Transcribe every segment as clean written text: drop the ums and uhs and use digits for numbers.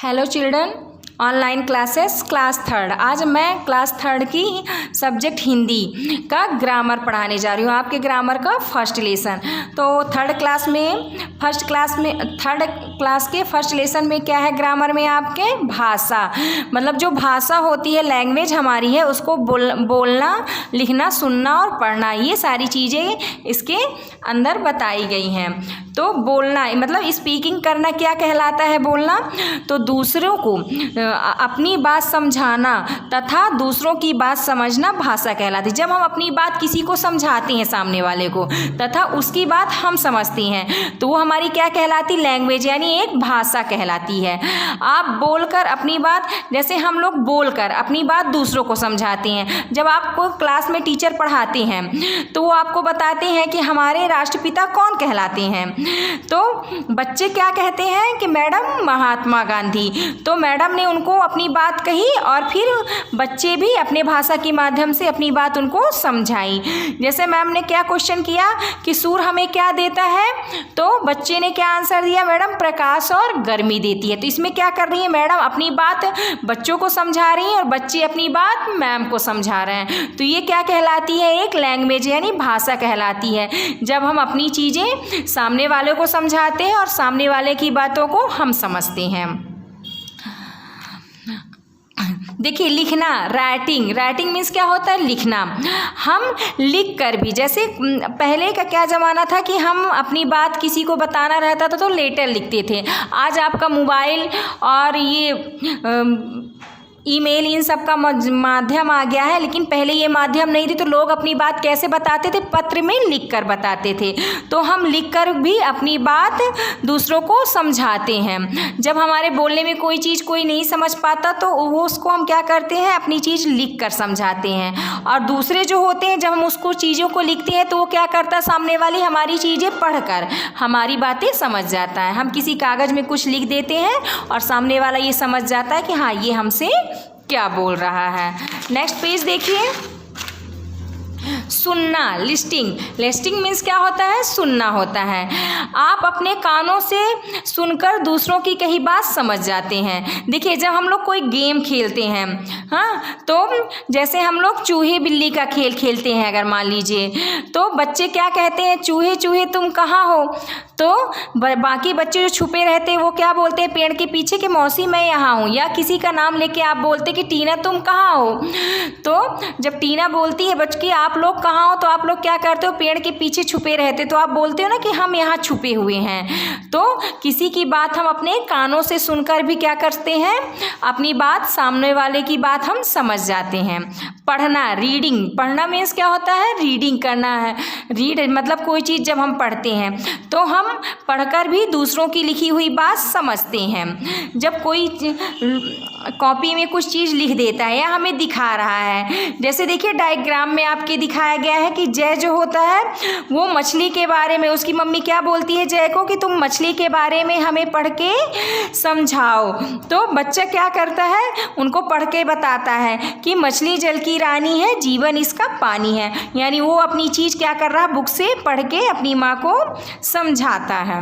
Hello children, online classes class third. आज मैं class third की सब्जेक्ट हिंदी का ग्रामर पढ़ाने जा रही हूँ, आपके ग्रामर का फर्स्ट लेसन। तो थर्ड क्लास के फर्स्ट लेसन में क्या है ग्रामर में आपके भाषा, मतलब जो भाषा होती है लैंग्वेज हमारी है उसको बोलना, लिखना, सुनना और पढ़ना, ये सारी चीज़ें इसके अंदर बताई गई हैं। तो बोलना मतलब स्पीकिंग करना क्या कहलाता है बोलना, तो दूसरों को अपनी बात समझाना तथा दूसरों की बात समझना भाषा कहलाती है। जब हम अपनी बात किसी को समझाते हैं सामने वाले को तथा उसकी बात हम समझते हैं तो वो हमारी क्या कहलाती, लैंग्वेज यानी एक भाषा कहलाती है। आप बोलकर अपनी बात, जैसे हम लोग बोलकर अपनी बात दूसरों को समझाते हैं। जब आपको क्लास में टीचर पढ़ाते हैं तो वो आपको बताते हैं कि हमारे राष्ट्रपिता कौन कहलाते हैं, तो बच्चे क्या कहते हैं कि मैडम महात्मा गांधी। तो मैडम ने उनको अपनी बात कही और फिर बच्चे भी अपने भाषा के माध्यम से अपनी बात उनको समझाई। जैसे मैम ने क्या क्वेश्चन किया कि सूर्य हमें क्या देता है, तो बच्चे ने क्या आंसर दिया, मैडम प्रकाश और गर्मी देती है। तो इसमें क्या कर रही है मैडम, अपनी बात बच्चों को समझा रही हैं और बच्चे अपनी बात मैम को समझा रहे हैं। तो ये क्या कहलाती है, एक लैंग्वेज यानी भाषा कहलाती है। जब हम अपनी चीज़ें सामने वाले को समझाते हैं और सामने वाले की बातों को हम समझते हैं। देखिए लिखना, राइटिंग मीन्स क्या होता है, लिखना। हम लिख कर भी, जैसे पहले का क्या ज़माना था कि हम अपनी बात किसी को बताना रहता था तो लेटर लिखते थे। आज आपका मोबाइल और ये ईमेल इन सब का माध्यम आ गया है, लेकिन पहले ये माध्यम नहीं थी तो लोग अपनी बात कैसे बताते थे, पत्र में लिख कर बताते थे। तो हम लिख कर भी अपनी बात दूसरों को समझाते हैं। जब हमारे बोलने में कोई चीज़ कोई नहीं समझ पाता तो वो उसको हम क्या करते हैं, अपनी चीज़ लिख कर समझाते हैं। और दूसरे जो होते हैं जब हम उसको चीज़ों को लिखते हैं तो वो क्या करता है, सामने वाली हमारी चीज़ें पढ़कर हमारी बातें समझ जाता है। हम किसी कागज़ में कुछ लिख देते हैं और सामने वाला ये समझ जाता है कि हाँ ये हमसे क्या बोल रहा है। नेक्स्ट पेज देखिए, सुनना, लिस्टिंग मीन्स क्या होता है, सुनना होता है। आप अपने कानों से सुनकर दूसरों की कही बात समझ जाते हैं। देखिए जब हम लोग कोई गेम खेलते हैं, हाँ, तो जैसे हम लोग चूहे बिल्ली का खेल खेलते हैं, अगर मान लीजिए तो बच्चे क्या कहते हैं, चूहे चूहे तुम कहाँ हो, तो बाकी बच्चे जो छुपे रहते हैं वो क्या बोलते हैं पेड़ के पीछे कि मौसी मैं यहाँ हूँ। या किसी का नाम लेके आप बोलते कि टीना तुम कहाँ हो, तो जब टीना बोलती है बच्ची आप लोग कहाँ हो, तो आप लोग क्या करते हो, पेड़ के पीछे छुपे रहते, तो आप बोलते हो ना कि हम यहाँ छुपे हुए हैं। तो किसी की बात हम अपने कानों से सुनकर भी क्या करते हैं, अपनी बात सामने वाले की बात हम समझ जाते हैं। पढ़ना, पढ़ना मीन्स क्या होता है, रीडिंग करना है। रीड मतलब कोई चीज़ जब हम पढ़ते हैं तो हम पढ़कर भी दूसरों की लिखी हुई बात समझते हैं। जब कोई कॉपी में कुछ चीज़ लिख देता है या हमें दिखा रहा है, जैसे देखिए डायग्राम में आपके दिखाया गया है कि जय जो होता है वो मछली के बारे में, उसकी मम्मी क्या बोलती है जय को कि तुम मछली के बारे में हमें पढ़ के समझाओ। तो बच्चा क्या करता है, उनको पढ़ के बताता है कि मछली जल की रानी है, जीवन इसका पानी है। यानी वो अपनी चीज़ क्या कर रहा है, बुक से पढ़ के अपनी माँ को समझाता है।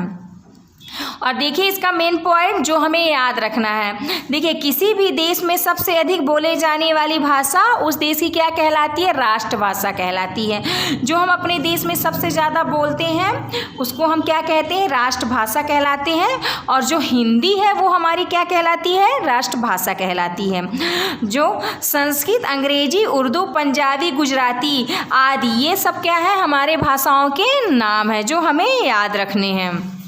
और देखिए इसका मेन पॉइंट जो हमें याद रखना है, देखिए किसी भी देश में सबसे अधिक बोले जाने वाली भाषा उस देश की क्या कहलाती है, राष्ट्रभाषा कहलाती है। जो हम अपने देश में सबसे ज़्यादा बोलते हैं उसको हम क्या कहते हैं, राष्ट्रभाषा कहलाते हैं। और जो हिंदी है वो हमारी क्या कहलाती है, राष्ट्रभाषा कहलाती है। जो संस्कृत, अंग्रेजी, उर्दू, पंजाबी, गुजराती आदि ये सब क्या है, हमारे भाषाओं के नाम है जो हमें याद रखने हैं।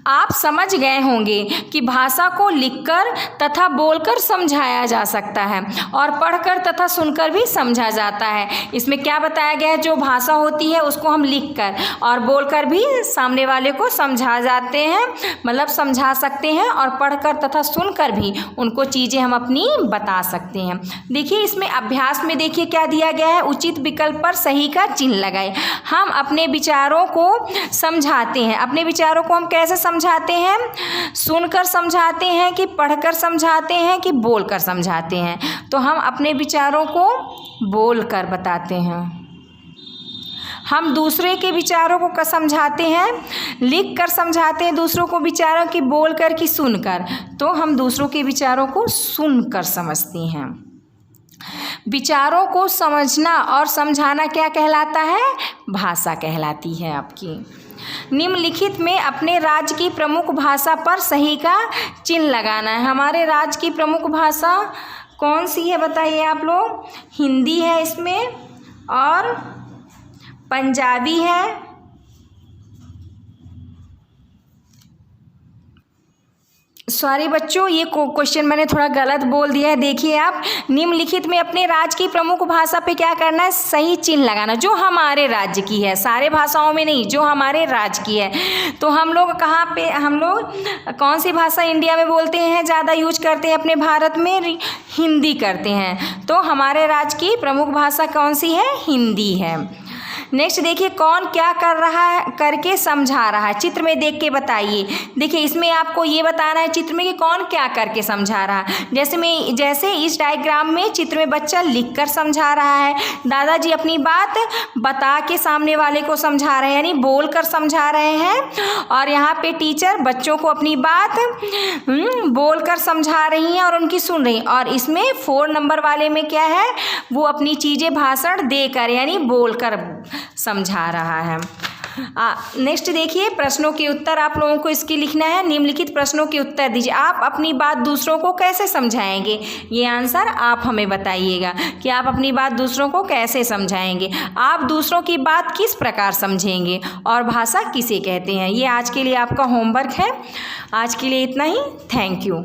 आप समझ गए होंगे कि भाषा को लिखकर तथा बोलकर समझाया जा सकता है और पढ़कर तथा सुनकर भी समझा जाता है। इसमें क्या बताया गया है, जो भाषा होती है उसको हम लिखकर और बोलकर भी सामने वाले को समझा जाते हैं, मतलब समझा सकते हैं, और पढ़कर तथा सुनकर भी उनको चीज़ें हम अपनी बता सकते हैं। देखिए इसमें अभ्यास में देखिए क्या दिया गया है, उचित विकल्प पर सही का चिन्ह लगाए। हम अपने विचारों को समझाते हैं, अपने विचारों को हम कैसे समझाते हैं, सुनकर समझाते हैं कि पढ़कर समझाते हैं कि बोलकर समझाते हैं। तो हम अपने विचारों को बोलकर बताते हैं। हम दूसरे के विचारों को समझाते हैं, लिख कर समझाते हैं दूसरों को विचारों की, बोल कर कि सुनकर। तो हम दूसरों के विचारों को सुनकर समझते हैं। विचारों को समझना और समझाना क्या कहलाता है? भाषा कहलाती है आपकी। निम्नलिखित में अपने राज्य की प्रमुख भाषा पर सही का चिन्ह लगाना है। हमारे राज्य की प्रमुख भाषा कौन सी है बताइए आप लोग? हिंदी है इसमें, और पंजाबी है, सॉरी बच्चों, ये क्वेश्चन मैंने थोड़ा गलत बोल दिया है। देखिए आप, निम्नलिखित में अपने राज्य की प्रमुख भाषा पे क्या करना है? सही चिन्ह लगाना, जो हमारे राज्य की है, सारे भाषाओं में नहीं, जो हमारे राज्य की है। तो हम लोग कहाँ पे, हम लोग कौन सी भाषा इंडिया में बोलते हैं, ज़्यादा यूज करते हैं अपने भारत में? हिंदी करते हैं। तो हमारे राज्य की प्रमुख भाषा कौन सी है? हिंदी है। नेक्स्ट देखिए, कौन क्या कर रहा है, करके समझा रहा है, चित्र में देख के बताइए। देखिए इसमें आपको ये बताना है चित्र में कि कौन क्या करके समझा रहा है। जैसे इस डायग्राम में चित्र में बच्चा लिख कर समझा रहा है, दादाजी अपनी बात बता के सामने वाले को समझा रहे हैं, यानी बोल कर समझा रहे हैं। और यहाँ पे टीचर बच्चों को अपनी बात बोल कर समझा रही हैं और उनकी सुन रही हैं। और इसमें 4 नंबर वाले में क्या है? वो अपनी चीज़ें भाषण देकर यानी बोल कर समझा रहा है। नेक्स्ट देखिए, प्रश्नों के उत्तर आप लोगों को इसकी लिखना है। निम्नलिखित प्रश्नों के उत्तर दीजिए। आप अपनी बात दूसरों को कैसे समझाएंगे? ये आंसर आप हमें बताइएगा कि आप अपनी बात दूसरों को कैसे समझाएंगे, आप दूसरों की बात किस प्रकार समझेंगे, और भाषा किसे कहते हैं। ये आज के लिए आपका होमवर्क है। आज के लिए इतना ही। Thank you.